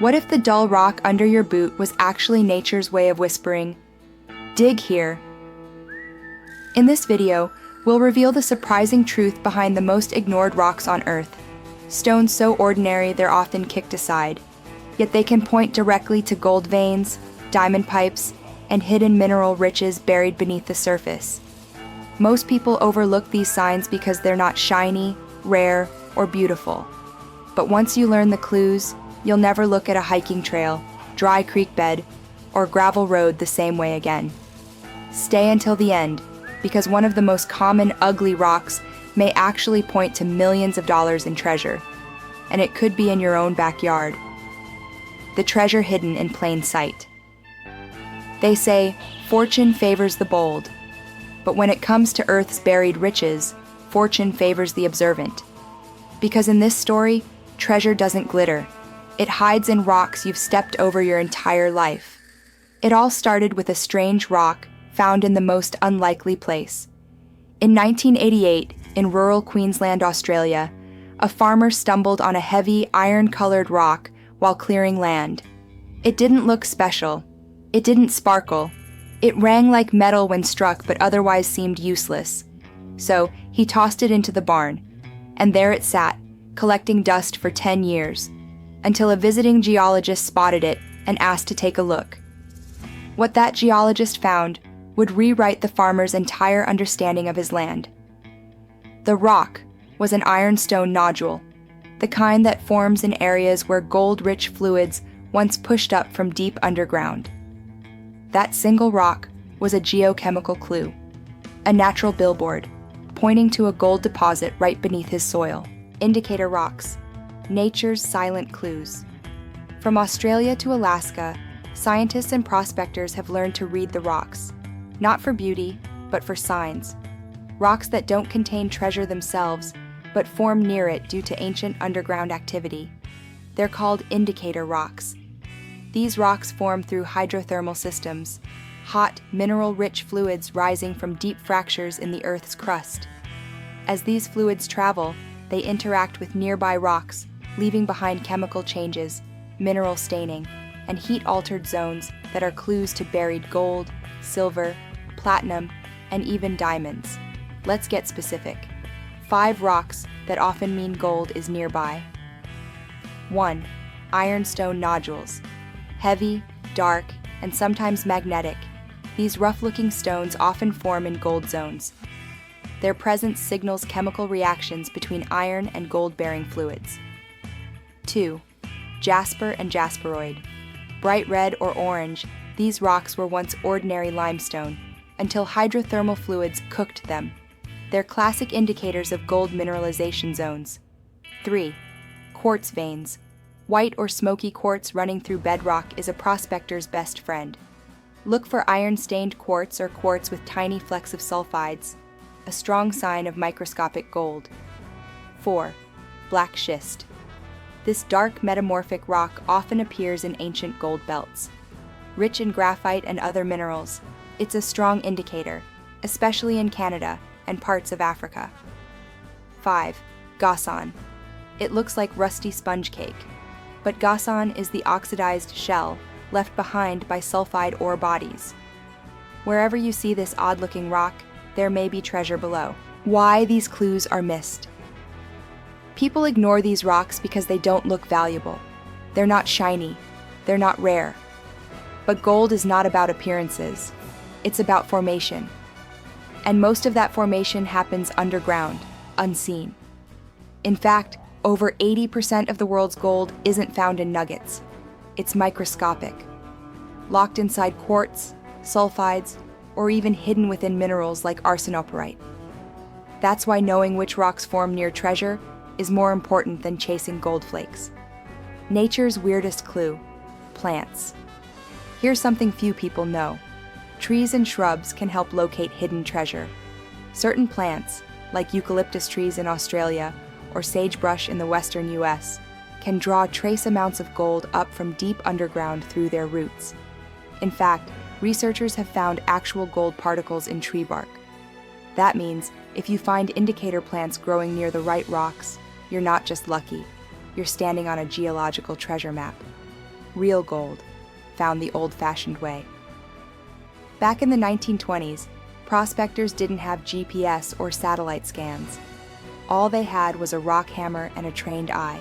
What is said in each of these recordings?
What if the dull rock under your boot was actually nature's way of whispering, "Dig here"? In this video, we'll reveal the surprising truth behind the most ignored rocks on Earth. Stones so ordinary they're often kicked aside, yet they can point directly to gold veins, diamond pipes, and hidden mineral riches buried beneath the surface. Most people overlook these signs because they're not shiny, rare, or beautiful. But once you learn the clues, you'll never look at a hiking trail, dry creek bed, or gravel road the same way again. Stay until the end, because one of the most common ugly rocks may actually point to millions of dollars in treasure, and it could be in your own backyard. The treasure hidden in plain sight. They say, fortune favors the bold, but when it comes to Earth's buried riches, fortune favors the observant. Because in this story, treasure doesn't glitter. It hides in rocks you've stepped over your entire life. It all started with a strange rock found in the most unlikely place. In 1988, in rural Queensland, Australia, a farmer stumbled on a heavy, iron-colored rock while clearing land. It didn't look special. It didn't sparkle. It rang like metal when struck, but otherwise seemed useless. So he tossed it into the barn, and there it sat, collecting dust for 10 years, until a visiting geologist spotted it and asked to take a look. What that geologist found would rewrite the farmer's entire understanding of his land. The rock was an ironstone nodule, the kind that forms in areas where gold-rich fluids once pushed up from deep underground. That single rock was a geochemical clue, a natural billboard, pointing to a gold deposit right beneath his soil. Indicator rocks, nature's silent clues. From Australia to Alaska, scientists and prospectors have learned to read the rocks, not for beauty, but for signs. Rocks that don't contain treasure themselves, but form near it due to ancient underground activity. They're called indicator rocks. These rocks form through hydrothermal systems, hot, mineral-rich fluids rising from deep fractures in the Earth's crust. As these fluids travel, they interact with nearby rocks, leaving behind chemical changes, mineral staining, and heat-altered zones that are clues to buried gold, silver, platinum, and even diamonds. Let's get specific. 5 rocks that often mean gold is nearby. 1. Ironstone nodules. Heavy, dark, and sometimes magnetic, these rough-looking stones often form in gold zones. Their presence signals chemical reactions between iron and gold-bearing fluids. 2. Jasper and jasperoid. Bright red or orange, these rocks were once ordinary limestone, until hydrothermal fluids cooked them. They're classic indicators of gold mineralization zones. 3. Quartz veins. White or smoky quartz running through bedrock is a prospector's best friend. Look for iron-stained quartz or quartz with tiny flecks of sulfides, a strong sign of microscopic gold. 4. Black schist. This dark metamorphic rock often appears in ancient gold belts. Rich in graphite and other minerals, it's a strong indicator, especially in Canada and parts of Africa. 5. Gasson. It looks like rusty sponge cake, but Gasson is the oxidized shell left behind by sulfide ore bodies. Wherever you see this odd-looking rock, there may be treasure below. Why these clues are missed. People ignore these rocks because they don't look valuable. They're not shiny. They're not rare. But gold is not about appearances. It's about formation. And most of that formation happens underground, unseen. In fact, over 80% of the world's gold isn't found in nuggets. It's microscopic, locked inside quartz, sulfides, or even hidden within minerals like arsenoporite. That's why knowing which rocks form near treasure is more important than chasing gold flakes. Nature's weirdest clue: plants. Here's something few people know. Trees and shrubs can help locate hidden treasure. Certain plants, like eucalyptus trees in Australia or sagebrush in the western US, can draw trace amounts of gold up from deep underground through their roots. In fact, researchers have found actual gold particles in tree bark. That means if you find indicator plants growing near the right rocks, you're not just lucky, you're standing on a geological treasure map. real gold, found the old-fashioned way. Back in the 1920s, prospectors didn't have GPS or satellite scans. All they had was a rock hammer and a trained eye.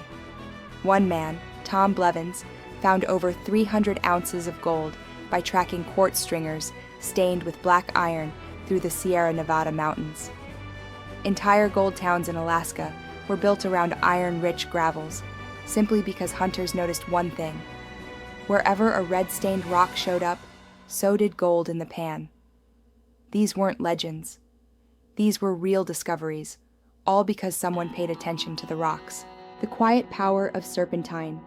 One man, Tom Blevins, found over 300 ounces of gold by tracking quartz stringers stained with black iron through the Sierra Nevada mountains. Entire gold towns in Alaska were built around iron-rich gravels, simply because hunters noticed one thing. Wherever a red-stained rock showed up, so did gold in the pan. These weren't legends. These were real discoveries, all because someone paid attention to the rocks. The quiet power of serpentine.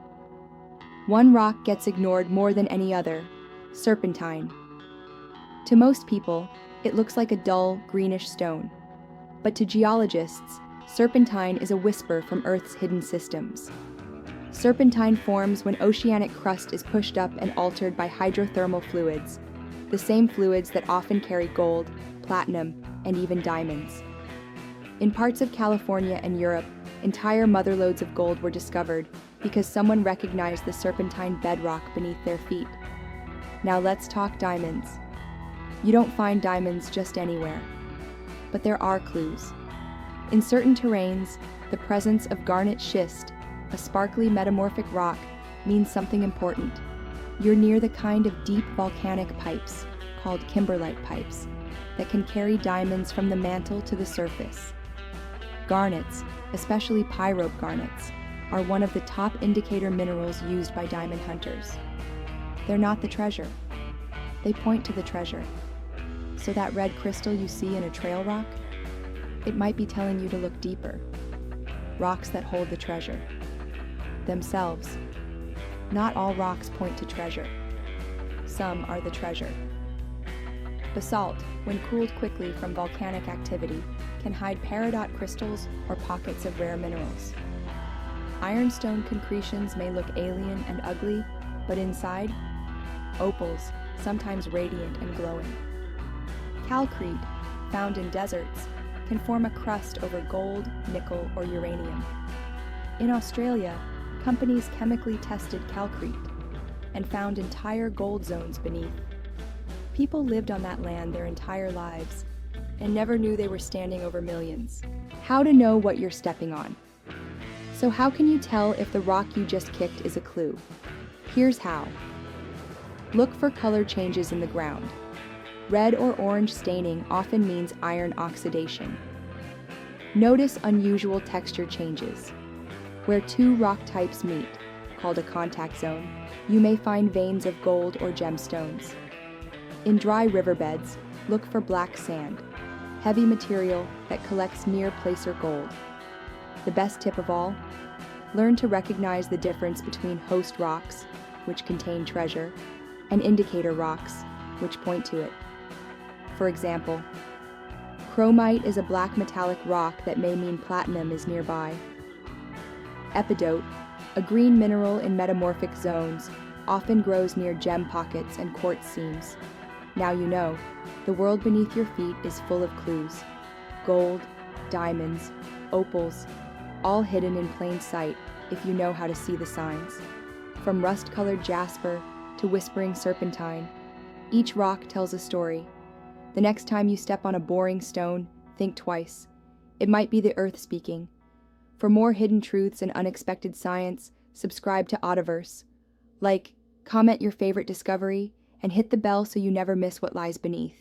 One rock gets ignored more than any other: serpentine. To most people, it looks like a dull, greenish stone. But to geologists, serpentine is a whisper from Earth's hidden systems. Serpentine forms when oceanic crust is pushed up and altered by hydrothermal fluids, the same fluids that often carry gold, platinum, and even diamonds. In parts of California and Europe, entire motherlodes of gold were discovered because someone recognized the serpentine bedrock beneath their feet. Now let's talk diamonds. You don't find diamonds just anywhere. But there are clues. In certain terrains, the presence of garnet schist, a sparkly metamorphic rock, means something important. You're near the kind of deep volcanic pipes, called kimberlite pipes, that can carry diamonds from the mantle to the surface. Garnets, especially pyrope garnets, are one of the top indicator minerals used by diamond hunters. They're not the treasure. They point to the treasure. So that red crystal you see in a trail rock, it might be telling you to look deeper. Rocks that hold the treasure. Themselves. Not all rocks point to treasure. Some are the treasure. Basalt, when cooled quickly from volcanic activity, can hide peridot crystals or pockets of rare minerals. Ironstone concretions may look alien and ugly, but inside, opals, sometimes radiant and glowing. Calcrete, found in deserts, can form a crust over gold, nickel, or uranium. In Australia, companies chemically tested calcrete and found entire gold zones beneath. People lived on that land their entire lives and never knew they were standing over millions. How to know what you're stepping on. So how can you tell if the rock you just kicked is a clue? Here's how. Look for color changes in the ground. Red or orange staining often means iron oxidation. Notice unusual texture changes. Where two rock types meet, called a contact zone, you may find veins of gold or gemstones. In dry riverbeds, look for black sand, heavy material that collects near placer gold. The best tip of all, learn to recognize the difference between host rocks, which contain treasure, and indicator rocks, which point to it. For example, chromite is a black metallic rock that may mean platinum is nearby. Epidote, a green mineral in metamorphic zones, often grows near gem pockets and quartz seams. Now you know, the world beneath your feet is full of clues. Gold, diamonds, opals, all hidden in plain sight if you know how to see the signs. From rust-colored jasper to whispering serpentine, each rock tells a story. The next time you step on a boring stone, think twice. It might be the earth speaking. For more hidden truths and unexpected science, subscribe to Oddiverse. Like, comment your favorite discovery, and hit the bell so you never miss what lies beneath.